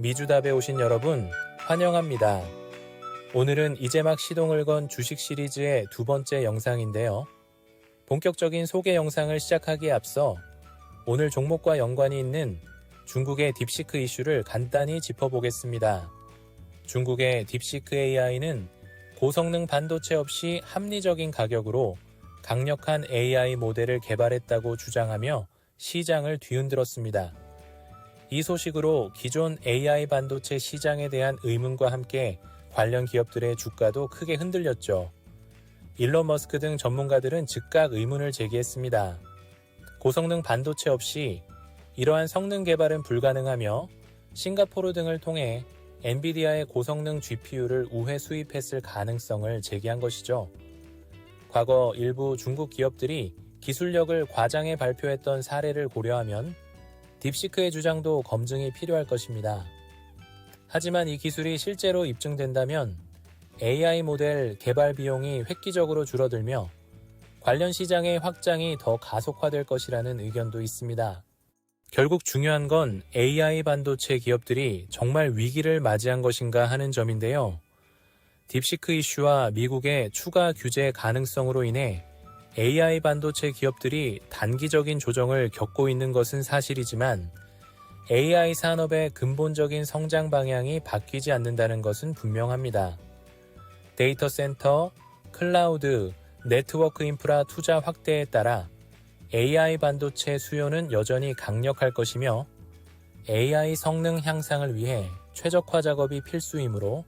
미주답에 오신 여러분, 환영합니다. 오늘은 이제 막 시동을 건 주식 시리즈의 두 번째 영상인데요. 본격적인 소개 영상을 시작하기에 앞서 오늘 종목과 연관이 있는 중국의 딥시크 이슈를 간단히 짚어보겠습니다. 중국의 딥시크 AI는 고성능 반도체 없이 합리적인 가격으로 강력한 AI 모델을 개발했다고 주장하며 시장을 뒤흔들었습니다. 이 소식으로 기존 AI 반도체 시장에 대한 의문과 함께 관련 기업들의 주가도 크게 흔들렸죠. 일론 머스크 등 전문가들은 즉각 의문을 제기했습니다. 고성능 반도체 없이 이러한 성능 개발은 불가능하며 싱가포르 등을 통해 엔비디아의 고성능 GPU를 우회 수입했을 가능성을 제기한 것이죠. 과거 일부 중국 기업들이 기술력을 과장해 발표했던 사례를 고려하면 딥시크의 주장도 검증이 필요할 것입니다. 하지만 이 기술이 실제로 입증된다면 AI 모델 개발 비용이 획기적으로 줄어들며 관련 시장의 확장이 더 가속화될 것이라는 의견도 있습니다. 결국 중요한 건 AI 반도체 기업들이 정말 위기를 맞이한 것인가 하는 점인데요. 딥시크 이슈와 미국의 추가 규제 가능성으로 인해 AI 반도체 기업들이 단기적인 조정을 겪고 있는 것은 사실이지만 AI 산업의 근본적인 성장 방향이 바뀌지 않는다는 것은 분명합니다. 데이터 센터, 클라우드, 네트워크 인프라 투자 확대에 따라 AI 반도체 수요는 여전히 강력할 것이며 AI 성능 향상을 위해 최적화 작업이 필수이므로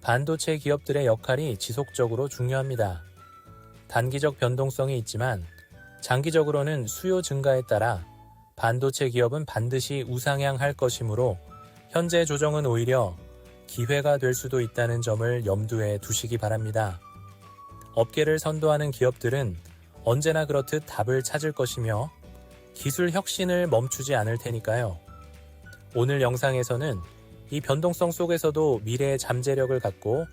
반도체 기업들의 역할이 지속적으로 중요합니다. 단기적 변동성이 있지만 장기적으로는 수요 증가에 따라 반도체 기업은 반드시 우상향할 것이므로 현재 조정은 오히려 기회가 될 수도 있다는 점을 염두에 두시기 바랍니다. 업계를 선도하는 기업들은 언제나 그렇듯 답을 찾을 것이며 기술 혁신을 멈추지 않을 테니까요. 오늘 영상에서는 이 변동성 속에서도 미래의 잠재력을 갖고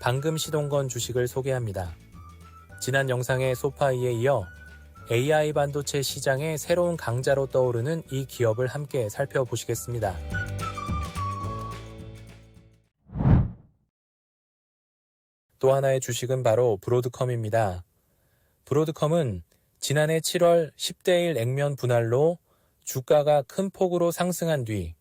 방금 시동 건 주식을 소개합니다. 지난 영상의 소파이에 이어 AI 반도체 시장의 새로운 강자로 떠오르는 이 기업을 함께 살펴보시겠습니다. 또 하나의 주식은 바로 브로드컴입니다. 브로드컴은 지난해 7월 10대1 액면 분할로 주가가 큰 폭으로 상승한 뒤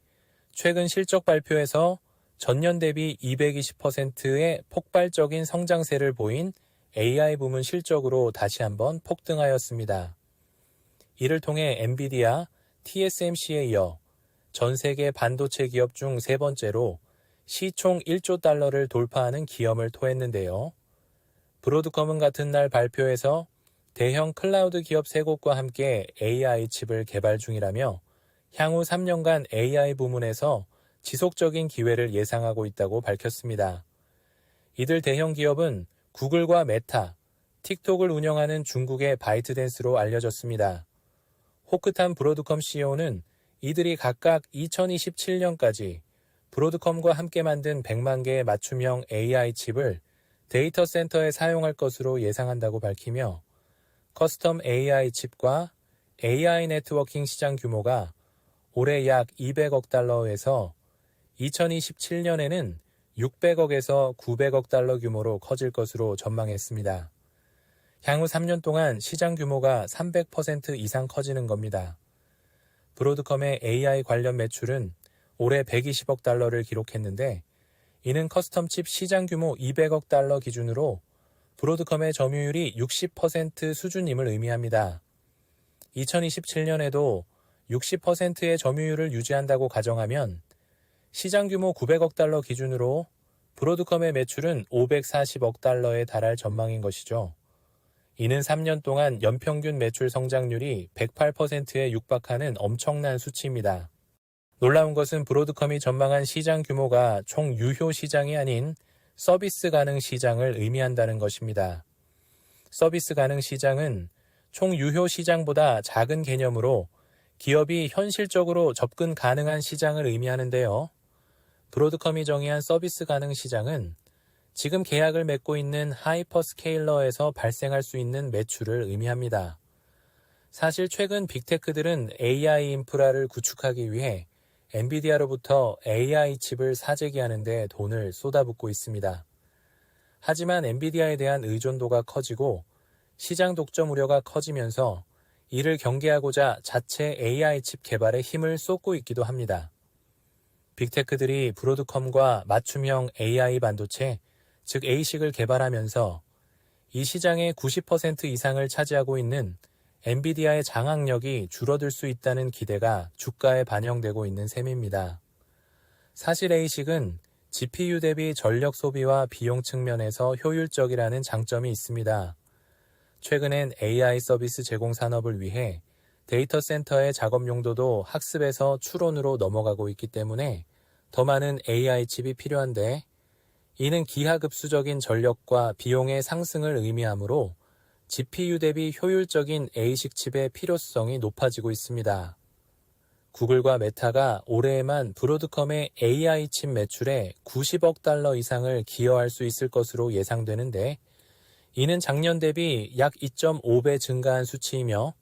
최근 실적 발표에서 전년 대비 220%의 폭발적인 성장세를 보인 AI 부문 실적으로 다시 한번 폭등하였습니다. 이를 통해 엔비디아, TSMC에 이어 전 세계 반도체 기업 중 세 번째로 시총 1조 달러를 돌파하는 기염을 토했는데요. 브로드컴은 같은 날 발표에서 대형 클라우드 기업 3곳과 함께 AI 칩을 개발 중이라며 향후 3년간 AI 부문에서 지속적인 기회를 예상하고 있다고 밝혔습니다. 이들 대형 기업은 구글과 메타, 틱톡을 운영하는 중국의 바이트댄스로 알려졌습니다. 호크탄 브로드컴 CEO는 이들이 각각 2027년까지 브로드컴과 함께 만든 100만 개의 맞춤형 AI 칩을 데이터 센터에 사용할 것으로 예상한다고 밝히며 커스텀 AI 칩과 AI 네트워킹 시장 규모가 올해 약 200억 달러에서 2027년에는 600억에서 900억 달러 규모로 커질 것으로 전망했습니다. 향후 3년 동안 시장 규모가 300% 이상 커지는 겁니다. 브로드컴의 AI 관련 매출은 올해 120억 달러를 기록했는데 이는 커스텀 칩 시장 규모 200억 달러 기준으로 브로드컴의 점유율이 60% 수준임을 의미합니다. 2027년에도 60%의 점유율을 유지한다고 가정하면 시장 규모 900억 달러 기준으로 브로드컴의 매출은 540억 달러에 달할 전망인 것이죠. 이는 3년 동안 연평균 매출 성장률이 108%에 육박하는 엄청난 수치입니다. 놀라운 것은 브로드컴이 전망한 시장 규모가 총 유효 시장이 아닌 서비스 가능 시장을 의미한다는 것입니다. 서비스 가능 시장은 총 유효 시장보다 작은 개념으로 기업이 현실적으로 접근 가능한 시장을 의미하는데요. 브로드컴이 정의한 서비스 가능 시장은 지금 계약을 맺고 있는 하이퍼스케일러에서 발생할 수 있는 매출을 의미합니다. 사실 최근 빅테크들은 AI 인프라를 구축하기 위해 엔비디아로부터 AI 칩을 사재기 하는데 돈을 쏟아붓고 있습니다. 하지만 엔비디아에 대한 의존도가 커지고 시장 독점 우려가 커지면서 이를 경계하고자 자체 AI 칩 개발에 힘을 쏟고 있기도 합니다. 빅테크들이 브로드컴과 맞춤형 AI 반도체, 즉 ASIC을 개발하면서 이 시장의 90% 이상을 차지하고 있는 엔비디아의 장악력이 줄어들 수 있다는 기대가 주가에 반영되고 있는 셈입니다. 사실 ASIC은 GPU 대비 전력 소비와 비용 측면에서 효율적이라는 장점이 있습니다. 최근엔 AI 서비스 제공 산업을 위해 데이터 센터의 작업 용도도 학습에서 추론으로 넘어가고 있기 때문에 더 많은 AI 칩이 필요한데, 이는 기하급수적인 전력과 비용의 상승을 의미하므로 GPU 대비 효율적인 ASIC 칩의 필요성이 높아지고 있습니다. 구글과 메타가 올해에만 브로드컴의 AI 칩 매출에 90억 달러 이상을 기여할 수 있을 것으로 예상되는데, 이는 작년 대비 약 2.5배 증가한 수치이며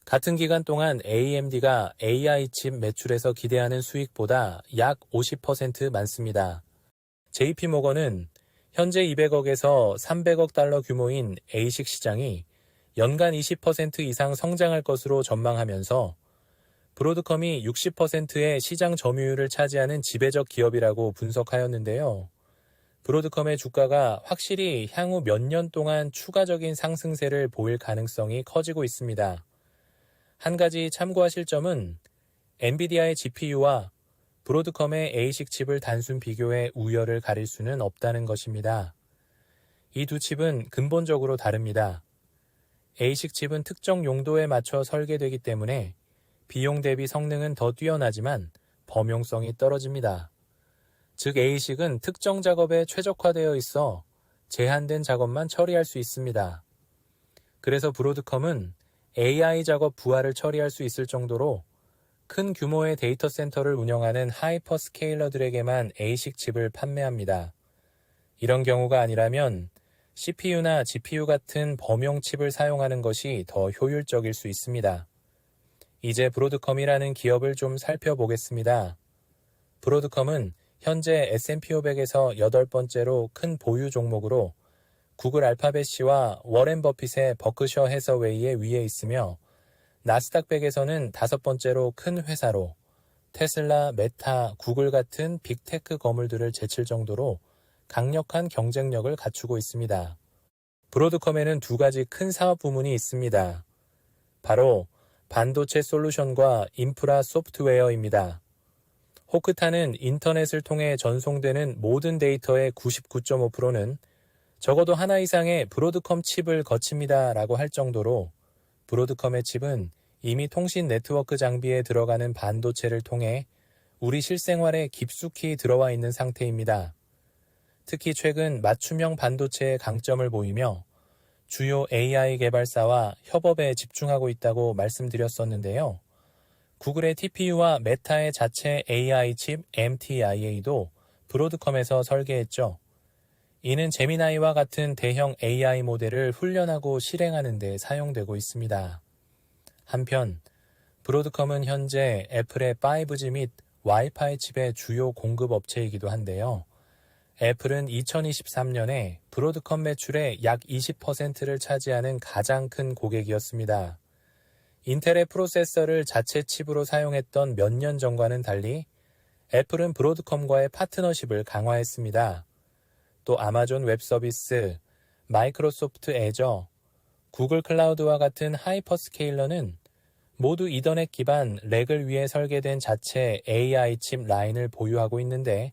같은 기간 동안 AMD가 AI 칩 매출에서 기대하는 수익보다 약 50% 많습니다. JP모건은 현재 200억에서 300억 달러 규모인 ASIC 시장이 연간 20% 이상 성장할 것으로 전망하면서 브로드컴이 60%의 시장 점유율을 차지하는 지배적 기업이라고 분석하였는데요. 브로드컴의 주가가 확실히 향후 몇 년 동안 추가적인 상승세를 보일 가능성이 커지고 있습니다. 한 가지 참고하실 점은 엔비디아의 GPU와 브로드컴의 ASIC 칩을 단순 비교해 우열을 가릴 수는 없다는 것입니다. 이 두 칩은 근본적으로 다릅니다. ASIC 칩은 특정 용도에 맞춰 설계되기 때문에 비용 대비 성능은 더 뛰어나지만 범용성이 떨어집니다. 즉 ASIC은 특정 작업에 최적화되어 있어 제한된 작업만 처리할 수 있습니다. 그래서 브로드컴은 AI 작업 부하를 처리할 수 있을 정도로 큰 규모의 데이터 센터를 운영하는 하이퍼스케일러들에게만 ASIC 칩을 판매합니다. 이런 경우가 아니라면 CPU나 GPU 같은 범용 칩을 사용하는 것이 더 효율적일 수 있습니다. 이제 브로드컴이라는 기업을 좀 살펴보겠습니다. 브로드컴은 현재 S&P 500에서 8번째로 큰 보유 종목으로 구글 알파벳이와 워렌 버핏의 버크셔 해서웨이의 위에 있으며 나스닥 100에서는 5번째로 큰 회사로 테슬라, 메타, 구글 같은 빅테크 거물들을 제칠 정도로 강력한 경쟁력을 갖추고 있습니다. 브로드컴에는 두 가지 큰 사업 부문이 있습니다. 바로 반도체 솔루션과 인프라 소프트웨어입니다. 호크타는 인터넷을 통해 전송되는 모든 데이터의 99.5%는 적어도 하나 이상의 브로드컴 칩을 거칩니다 라고 할 정도로 브로드컴의 칩은 이미 통신 네트워크 장비에 들어가는 반도체를 통해 우리 실생활에 깊숙이 들어와 있는 상태입니다. 특히 최근 맞춤형 반도체의 강점을 보이며 주요 AI 개발사와 협업에 집중하고 있다고 말씀드렸었는데요. 구글의 TPU와 메타의 자체 AI 칩 MTIA도 브로드컴에서 설계했죠. 이는 제미나이와 같은 대형 AI 모델을 훈련하고 실행하는 데 사용되고 있습니다. 한편 브로드컴은 현재 애플의 5G 및 와이파이 칩의 주요 공급 업체이기도 한데요. 애플은 2023년에 브로드컴 매출의 약 20%를 차지하는 가장 큰 고객이었습니다. 인텔의 프로세서를 자체 칩으로 사용했던 몇 년 전과는 달리 애플은 브로드컴과의 파트너십을 강화했습니다. 또 아마존 웹 서비스, 마이크로소프트 애저, 구글 클라우드와 같은 하이퍼스케일러는 모두 이더넷 기반 렉을 위해 설계된 자체 AI 칩 라인을 보유하고 있는데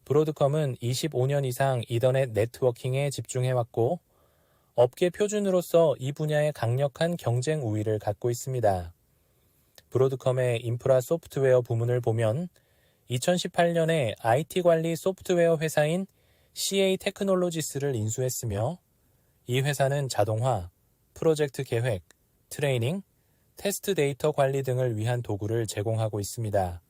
브로드컴은 25년 이상 이더넷 네트워킹에 집중해왔고 업계 표준으로서 이 분야의 강력한 경쟁 우위를 갖고 있습니다. 브로드컴의 인프라 소프트웨어 부문을 보면 2018년에 IT 관리 소프트웨어 회사인 CA 테크놀로지스를 인수했으며 이 회사는 자동화, 프로젝트 계획, 트레이닝, 테스트 데이터 관리 등을 위한 도구를 제공하고 있습니다.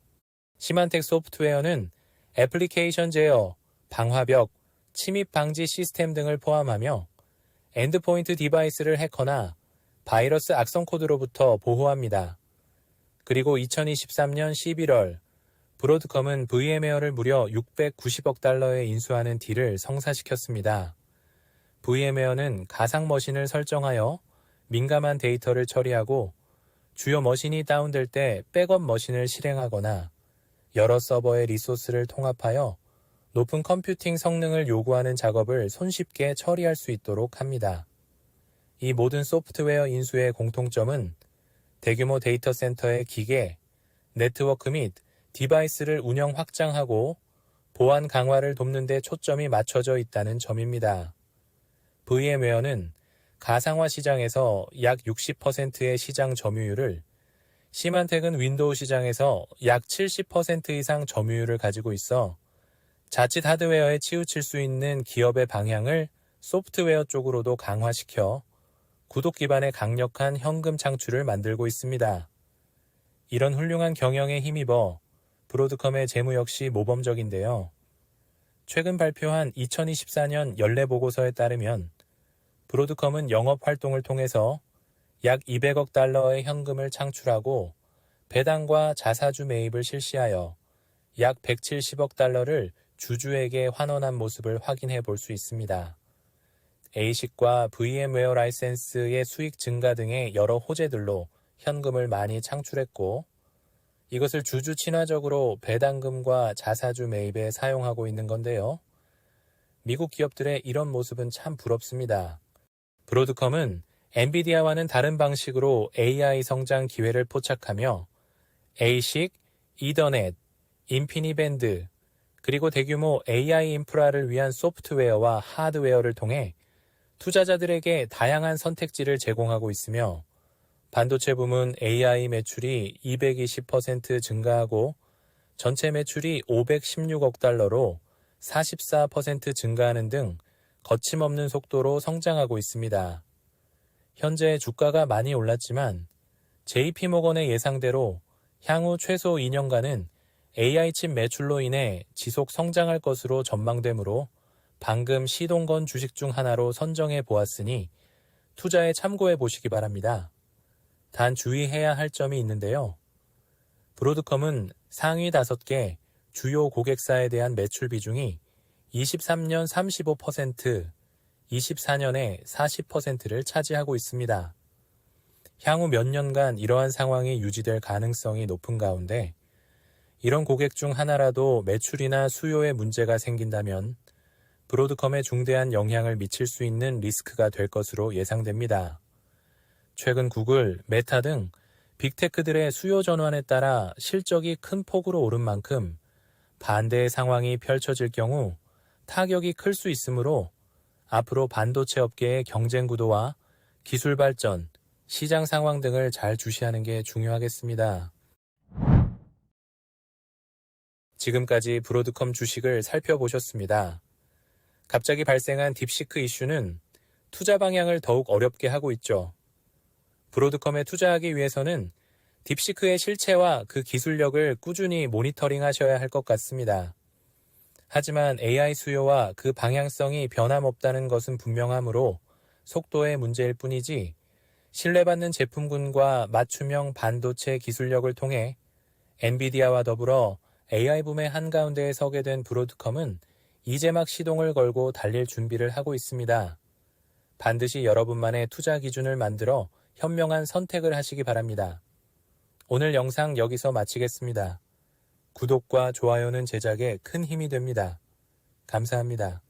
시만텍 소프트웨어는 애플리케이션 제어, 방화벽, 침입 방지 시스템 등을 포함하며 엔드포인트 디바이스를 해커나 바이러스 악성 코드로부터 보호합니다. 그리고 2023년 11월 브로드컴은 VM웨어를 무려 690억 달러에 인수하는 딜을 성사시켰습니다. VM웨어는 가상 머신을 설정하여 민감한 데이터를 처리하고 주요 머신이 다운될 때 백업 머신을 실행하거나 여러 서버의 리소스를 통합하여 높은 컴퓨팅 성능을 요구하는 작업을 손쉽게 처리할 수 있도록 합니다. 이 모든 소프트웨어 인수의 공통점은 대규모 데이터 센터의 기계, 네트워크 및 디바이스를 운영 확장하고 보안 강화를 돕는 데 초점이 맞춰져 있다는 점입니다. VM웨어는 가상화 시장에서 약 60%의 시장 점유율을, 시만텍은 윈도우 시장에서 약 70% 이상 점유율을 가지고 있어 자칫 하드웨어에 치우칠 수 있는 기업의 방향을 소프트웨어 쪽으로도 강화시켜 구독 기반의 강력한 현금 창출을 만들고 있습니다. 이런 훌륭한 경영에 힘입어 브로드컴의 재무 역시 모범적인데요. 최근 발표한 2024년 연례보고서에 따르면 브로드컴은 영업 활동을 통해서 약 200억 달러의 현금을 창출하고 배당과 자사주 매입을 실시하여 약 170억 달러를 주주에게 환원한 모습을 확인해 볼 수 있습니다. ASIC과 VM웨어 라이센스의 수익 증가 등의 여러 호재들로 현금을 많이 창출했고 이것을 주주 친화적으로 배당금과 자사주 매입에 사용하고 있는 건데요. 미국 기업들의 이런 모습은 참 부럽습니다. 브로드컴은 엔비디아와는 다른 방식으로 AI 성장 기회를 포착하며 ASIC, 이더넷, 인피니밴드, 그리고 대규모 AI 인프라를 위한 소프트웨어와 하드웨어를 통해 투자자들에게 다양한 선택지를 제공하고 있으며 반도체 부문 AI 매출이 220% 증가하고 전체 매출이 516억 달러로 44% 증가하는 등 거침없는 속도로 성장하고 있습니다. 현재 주가가 많이 올랐지만 JP모건의 예상대로 향후 최소 2년간은 AI 칩 매출로 인해 지속 성장할 것으로 전망되므로 방금 시동 건 주식 중 하나로 선정해 보았으니 투자에 참고해 보시기 바랍니다. 단 주의해야 할 점이 있는데요. 브로드컴은 상위 5개 주요 고객사에 대한 매출 비중이 23년 35%, 24년에 40%를 차지하고 있습니다. 향후 몇 년간 이러한 상황이 유지될 가능성이 높은 가운데 이런 고객 중 하나라도 매출이나 수요에 문제가 생긴다면 브로드컴에 중대한 영향을 미칠 수 있는 리스크가 될 것으로 예상됩니다. 최근 구글, 메타 등 빅테크들의 수요 전환에 따라 실적이 큰 폭으로 오른 만큼 반대의 상황이 펼쳐질 경우 타격이 클 수 있으므로 앞으로 반도체 업계의 경쟁 구도와 기술 발전, 시장 상황 등을 잘 주시하는 게 중요하겠습니다. 지금까지 브로드컴 주식을 살펴보셨습니다. 갑자기 발생한 딥시크 이슈는 투자 방향을 더욱 어렵게 하고 있죠. 브로드컴에 투자하기 위해서는 딥시크의 실체와 그 기술력을 꾸준히 모니터링 하셔야 할 것 같습니다. 하지만 AI 수요와 그 방향성이 변함없다는 것은 분명하므로 속도의 문제일 뿐이지 신뢰받는 제품군과 맞춤형 반도체 기술력을 통해 엔비디아와 더불어 AI 붐의 한가운데에 서게 된 브로드컴은 이제 막 시동을 걸고 달릴 준비를 하고 있습니다. 반드시 여러분만의 투자 기준을 만들어 현명한 선택을 하시기 바랍니다. 오늘 영상 여기서 마치겠습니다. 구독과 좋아요는 제작에 큰 힘이 됩니다. 감사합니다.